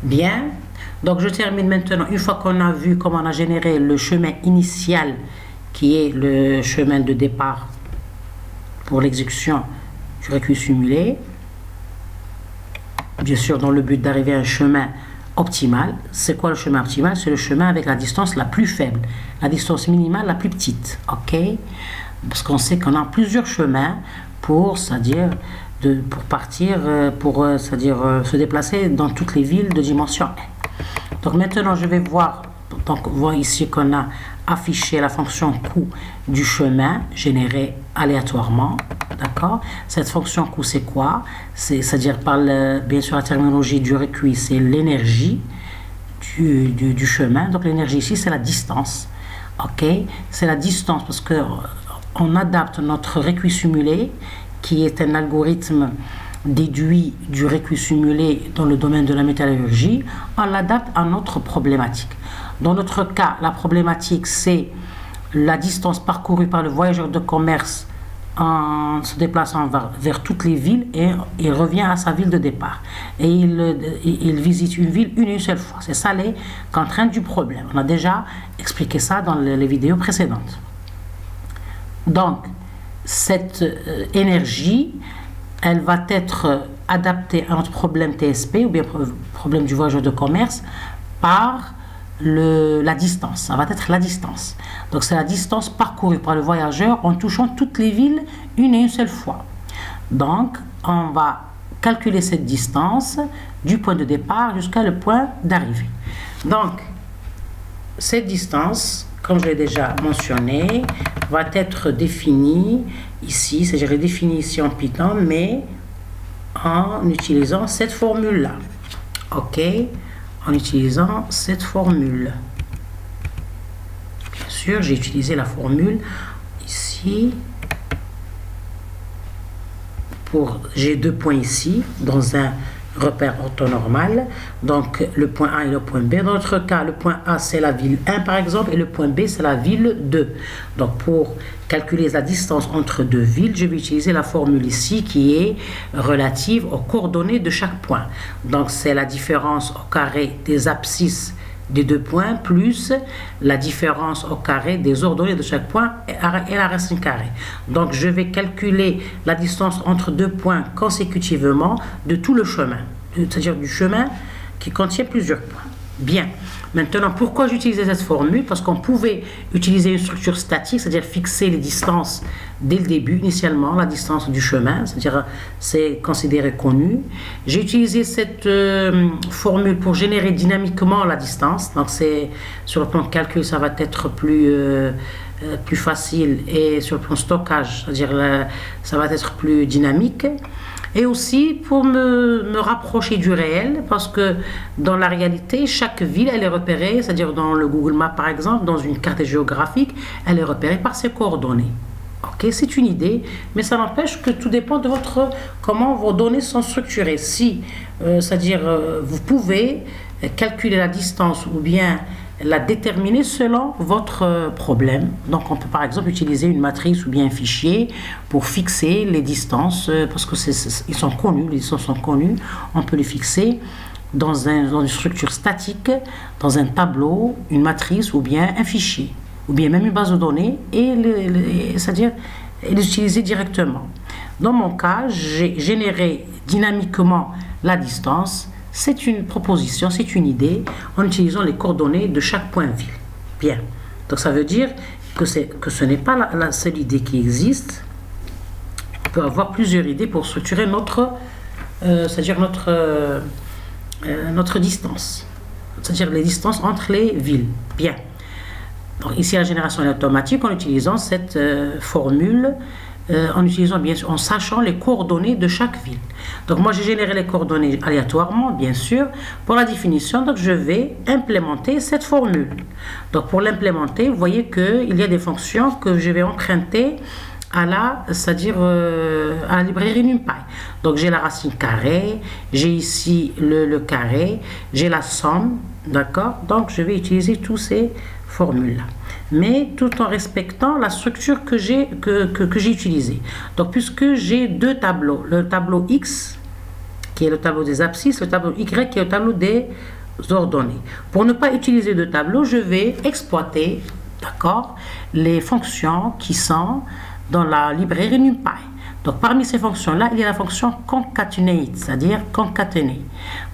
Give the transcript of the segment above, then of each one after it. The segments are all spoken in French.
Bien. Donc je termine maintenant. Une fois qu'on a vu comment on a généré le chemin initial, qui est le chemin de départ pour l'exécution du recueil simulé, bien sûr dans le but d'arriver à un chemin optimal. C'est quoi le chemin optimal? C'est le chemin avec la distance la plus faible, la distance minimale la plus petite. Ok? Parce qu'on sait qu'on a plusieurs chemins pour, c'est-à-dire pour partir, c'est-à-dire se déplacer dans toutes les villes de dimension 1. Donc maintenant je vais voir, donc voit ici qu'on a affiché la fonction coût du chemin généré aléatoirement. D'accord? Cette fonction coût c'est quoi? C'est-à-dire bien sûr la terminologie du recueil, c'est l'énergie du chemin. Donc l'énergie ici c'est la distance. Ok? C'est la distance parce que on adapte notre recueil simulé, qui est un algorithme déduit du recueil simulé dans le domaine de la métallurgie, on l'adapte à notre problématique. Dans notre cas, la problématique, c'est la distance parcourue par le voyageur de commerce en se déplaçant vers toutes les villes, et il revient à sa ville de départ. Et il visite une ville une seule fois. C'est ça les contraintes du problème. On a déjà expliqué ça dans les vidéos précédentes. Donc, cette énergie, elle va être adaptée à notre problème TSP, ou bien problème du voyageur de commerce, par la distance. Ça va être la distance. Donc c'est la distance parcourue par le voyageur en touchant toutes les villes une seule fois. Donc on va calculer cette distance du point de départ jusqu'à le point d'arrivée. Donc cette distance, comme je l'ai déjà mentionné, va être définie ici, c'est-à-dire définie ici en Python, mais en utilisant cette formule-là. Ok? En utilisant cette formule. Bien sûr, j'ai utilisé la formule ici. J'ai deux points ici, dans un repère orthonormal. Donc, le point A et le point B. Dans notre cas, le point A, c'est la ville 1, par exemple, et le point B, c'est la ville 2. Donc, pour calculer la distance entre deux villes, je vais utiliser la formule ici qui est relative aux coordonnées de chaque point. Donc, c'est la différence au carré des abscisses des deux points plus la différence au carré des ordonnées de chaque point et la racine carrée. Donc, je vais calculer la distance entre deux points consécutivement de tout le chemin, c'est-à-dire du chemin qui contient plusieurs points. Bien. Maintenant, pourquoi j'utilisais cette formule? Parce qu'on pouvait utiliser une structure statique, c'est-à-dire fixer les distances dès le début, initialement, la distance du chemin, c'est-à-dire c'est considéré connu. J'ai utilisé cette formule pour générer dynamiquement la distance. Donc, c'est sur le plan de calcul, ça va être plus facile, et sur le plan stockage, c'est-à-dire ça va être plus dynamique. Et aussi pour me rapprocher du réel, parce que dans la réalité, chaque ville, elle est repérée, c'est-à-dire dans le Google Maps par exemple, dans une carte géographique, elle est repérée par ses coordonnées. Ok, c'est une idée, mais ça n'empêche que tout dépend de comment vos données sont structurées. Si, c'est-à-dire, vous pouvez calculer la distance ou bien la déterminer selon votre problème. Donc on peut par exemple utiliser une matrice ou bien un fichier pour fixer les distances, parce que ils sont connus, les distances sont connues. On peut les fixer dans une structure statique, dans un tableau, une matrice ou bien un fichier, ou bien même une base de données, c'est-à-dire les utiliser directement. Dans mon cas, j'ai généré dynamiquement la distance. C'est une proposition, c'est une idée, en utilisant les coordonnées de chaque point ville. Bien. Donc ça veut dire que ce n'est pas la seule idée qui existe. On peut avoir plusieurs idées pour structurer c'est-à-dire notre distance. C'est-à-dire les distances entre les villes. Bien. Donc ici, la génération est automatique en utilisant cette formule, en sachant les coordonnées de chaque ville. Donc moi j'ai généré les coordonnées aléatoirement, bien sûr, pour la définition. Donc je vais implémenter cette formule. Donc pour l'implémenter, vous voyez qu'il y a des fonctions que je vais emprunter à la librairie NumPy. Donc j'ai la racine carrée, j'ai ici le carré, j'ai la somme, d'accord? Donc je vais utiliser tous ces formules-là, mais tout en respectant la structure que j'ai utilisée. Donc puisque j'ai deux tableaux, le tableau X qui est le tableau des abscisses, le tableau Y qui est le tableau des ordonnées. Pour ne pas utiliser de tableau, je vais exploiter, d'accord, les fonctions qui sont dans la librairie NumPy. Donc parmi ces fonctions-là, il y a la fonction concatenate, c'est-à-dire concaténer.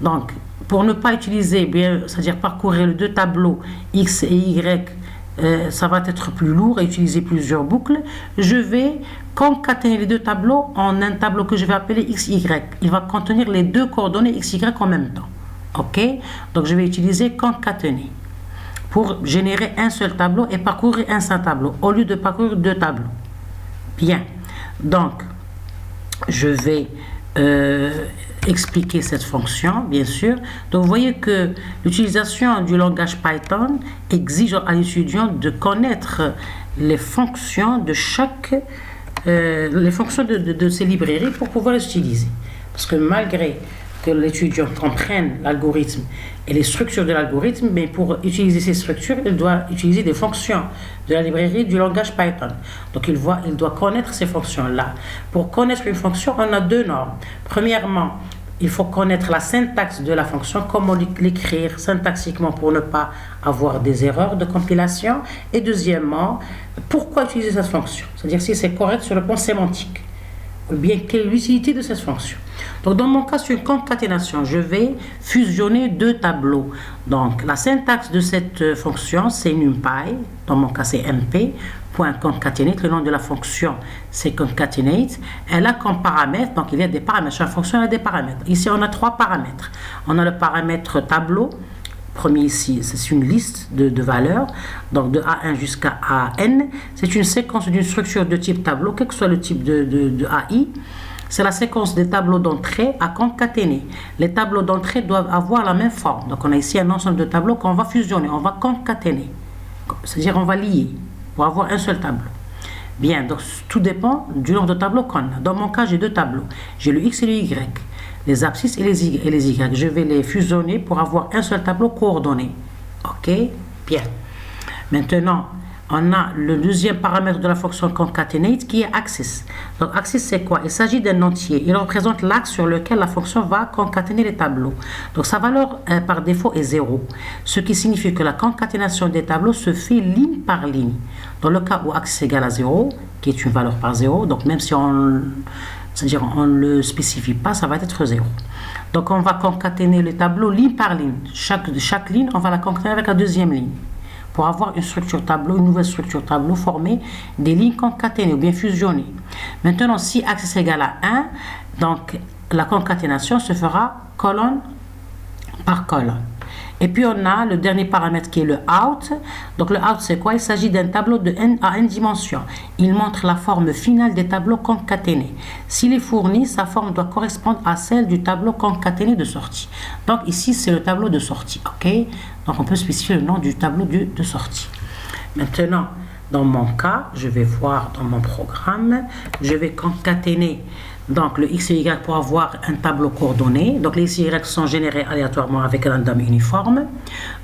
Donc pour ne pas utiliser, c'est-à-dire parcourir les deux tableaux X et Y, ça va être plus lourd et utiliser plusieurs boucles. Je vais concaténer les deux tableaux en un tableau que je vais appeler XY. Il va contenir les deux coordonnées XY en même temps. Ok? Donc je vais utiliser concaténer pour générer un seul tableau et parcourir un seul tableau au lieu de parcourir deux tableaux. Bien. Donc je vais expliquer cette fonction, bien sûr. Donc vous voyez que l'utilisation du langage Python exige à l'étudiant de connaître les fonctions de chaque les fonctions de ces librairies pour pouvoir les utiliser. Parce que malgré que l'étudiant comprenne l'algorithme et les structures de l'algorithme, mais pour utiliser ces structures, il doit utiliser des fonctions de la librairie du langage Python. Donc il doit connaître ces fonctions-là. Pour connaître une fonction, on a deux normes. Premièrement, il faut connaître la syntaxe de la fonction, comment l'écrire syntaxiquement pour ne pas avoir des erreurs de compilation. Et deuxièmement, pourquoi utiliser cette fonction? C'est-à-dire si c'est correct sur le plan sémantique. Ou bien quelle est l'utilité de cette fonction. Donc dans mon cas, sur une concaténation, je vais fusionner deux tableaux. Donc la syntaxe de cette fonction, c'est NumPy. Dans mon cas, c'est mp.concatenate. Le nom de la fonction, c'est concatenate. Elle a comme paramètre, donc il y a des paramètres. Chaque fonction a des paramètres. Ici, on a trois paramètres. On a le paramètre tableau. Premier ici, c'est une liste de valeurs, donc de A1 jusqu'à AN. C'est une séquence d'une structure de type tableau, quel que soit le type de AI. C'est la séquence des tableaux d'entrée à concaténer. Les tableaux d'entrée doivent avoir la même forme. Donc on a ici un ensemble de tableaux qu'on va fusionner, on va concaténer. C'est-à-dire on va lier pour avoir un seul tableau. Bien, donc tout dépend du nombre de tableaux qu'on a. Dans mon cas, j'ai deux tableaux. J'ai le X et le Y. Les abscisses et les Y. Je vais les fusionner pour avoir un seul tableau coordonné. Ok? Bien. Maintenant, on a le deuxième paramètre de la fonction concatenate qui est axis. Donc, axis, c'est quoi? Il s'agit d'un entier. Il représente l'axe sur lequel la fonction va concaténer les tableaux. Donc, sa valeur par défaut est 0. Ce qui signifie que la concaténation des tableaux se fait ligne par ligne. Dans le cas où axis égale à 0, qui est une valeur par 0, donc même si c'est-à-dire on ne le spécifie pas, ça va être 0. Donc on va concaténer le tableau ligne par ligne. Chaque ligne, on va la concaténer avec la deuxième ligne. Pour avoir une structure tableau, une nouvelle structure tableau formée des lignes concaténées ou bien fusionnées. Maintenant, si axis égale à 1, donc la concaténation se fera colonne par colonne. Et puis on a le dernier paramètre qui est le out. Donc le out c'est quoi? Il s'agit d'un tableau de n à n dimensions. Il montre la forme finale des tableaux concaténés. S'il est fourni, sa forme doit correspondre à celle du tableau concaténé de sortie. Donc ici c'est le tableau de sortie. Ok? Donc on peut spécifier le nom du tableau de sortie. Maintenant, dans mon cas, je vais voir dans mon programme, je vais concaténer donc le X et Y pour avoir un tableau coordonné. Donc les X et Y sont générés aléatoirement avec un random uniforme.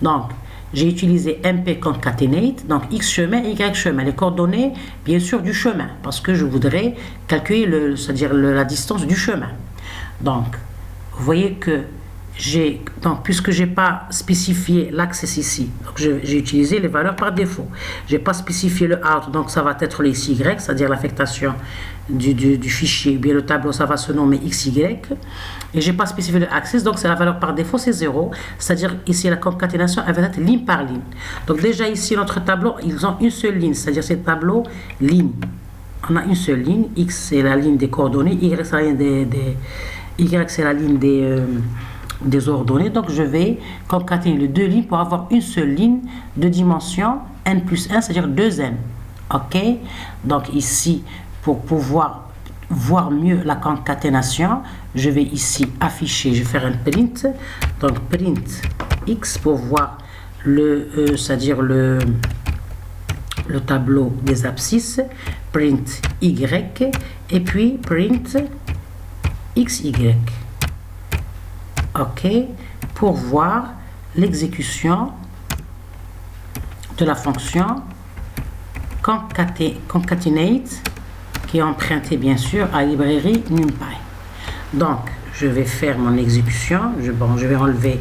Donc j'ai utilisé mp concatenate, donc X chemin, Y chemin, les coordonnées bien sûr du chemin, parce que je voudrais calculer c'est-à-dire la distance du chemin. Donc vous voyez que puisque j'ai pas spécifié l'axe ici, donc j'ai utilisé les valeurs par défaut. J'ai pas spécifié le out, donc ça va être les XY, c'est-à-dire l'affectation du fichier, bien le tableau, ça va se nommer XY. Et j'ai pas spécifié le axis, donc c'est la valeur par défaut, c'est 0. C'est-à-dire ici la concaténation, elle va être ligne par ligne. Donc déjà ici, notre tableau, ils ont une seule ligne, c'est-à-dire c'est le tableau ligne. On a une seule ligne, X c'est la ligne des coordonnées, Y c'est la ligne Y c'est la ligne des ordonnées. Donc je vais concaténer les deux lignes pour avoir une seule ligne de dimension n plus 1, c'est-à-dire 2n. Ok? Donc ici, pour pouvoir voir mieux la concaténation, je vais ici afficher, je vais faire un print. Donc print x pour voir c'est-à-dire le tableau des abscisses, print y et puis print xy. Ok, pour voir l'exécution de la fonction concatenate qui est empruntée bien sûr à la librairie NumPy. Donc je vais faire mon exécution. Bon, je vais enlever